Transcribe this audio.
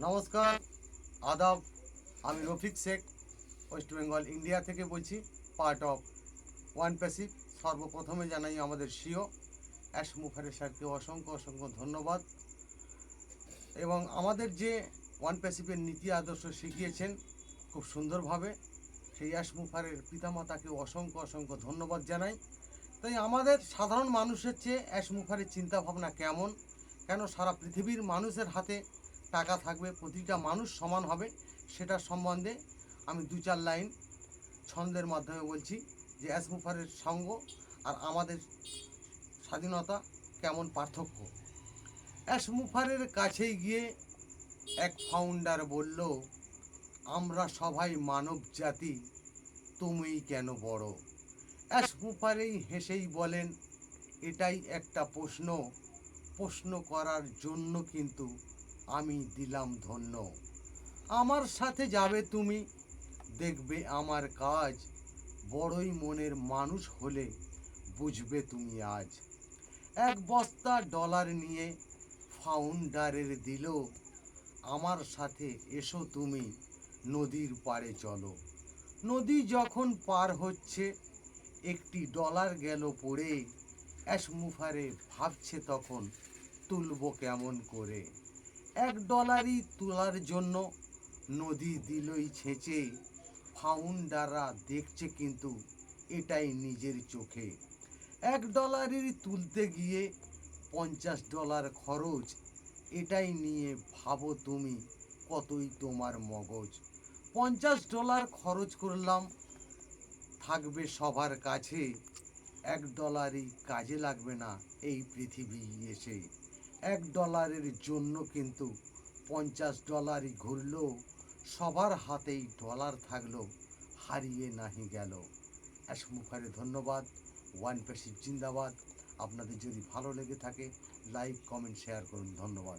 নমস্কার, আদাব। আমি রফিক শেখ, ওয়েস্ট বেঙ্গল ইন্ডিয়া থেকে বলছি, পার্ট অফ ওয়ান প্যাসিভ। সর্বপ্রথমে জানাই আমাদের সিও অ্যাশ মুখার্জি স্যারকে অসংখ্য অসংখ্য ধন্যবাদ, এবং আমাদের যে ওয়ান প্যাসিভের নীতি আদর্শ শিখিয়েছেন খুব সুন্দরভাবে, সেই অ্যাশ মুখারের পিতামাতাকে অসংখ্য অসংখ্য ধন্যবাদ জানাই। তাই আমাদের সাধারণ মানুষের চেয়ে অ্যাশ মুখারের চিন্তাভাবনা কেমন, কেন সারা পৃথিবীর মানুষের হাতে টাকা থাকবে, প্রতিটা মানুষ সমান হবে, সেটা সম্বন্ধে আমি দু চার লাইন ছন্দের মাধ্যমে বলছি যে অ্যাশ মুখারের সঙ্গ আর আমাদের স্বাধীনতা কেমন পার্থক্য। অ্যাশ মুখারের কাছে গিয়ে এক ফাউন্ডার বলল, আমরা সবাই মানব জাতি, তুমিই কেন বড়। অ্যাশ মুখারেই হেসেই বলেন, এটাই একটা প্রশ্ন, প্রশ্ন করার জন্য কিন্তু আমি দিলাম ধন্য। আমার সাথে যাবে তুমি, দেখবে আমার কাজ, বড়ই মনের মানুষ হলে বুঝবে তুমি আজ। এক বস্তা ডলার নিয়ে ফাউন্ডারের দিল, আমার সাথে এসো তুমি, নদীর পাড়ে চলো। নদী যখন পার হচ্ছে, একটি ডলার গেল পড়ে, অ্যাশ মুখারে ভাবছে তখন তুলব কেমন করে। $1 তোলার জন্য নদী দিলই ছেঁচে, ফাউন্ডাররা দেখছে কিন্তু এটাই নিজের চোখে। $1 তুলতে গিয়ে $50 খরচ, এটাই নিয়ে ভাবো তুমি কতই তোমার মগজ। $50 খরচ করলাম, থাকবে সবার কাছে, $1 কাজে লাগবে না এই পৃথিবী এসে। $1 জন্য কিন্তু $50 ঘুরল, সবার হাতেই ডলার থাকলো, হারিয়ে নাহি গেল। অ্যাশ মুখারে ধন্যবাদ। ওয়ান প্যাসিভ জিন্দাবাদ। আপনাদের যদি ভালো লেগে থাকে লাইক, কমেন্ট, শেয়ার করুন। ধন্যবাদ।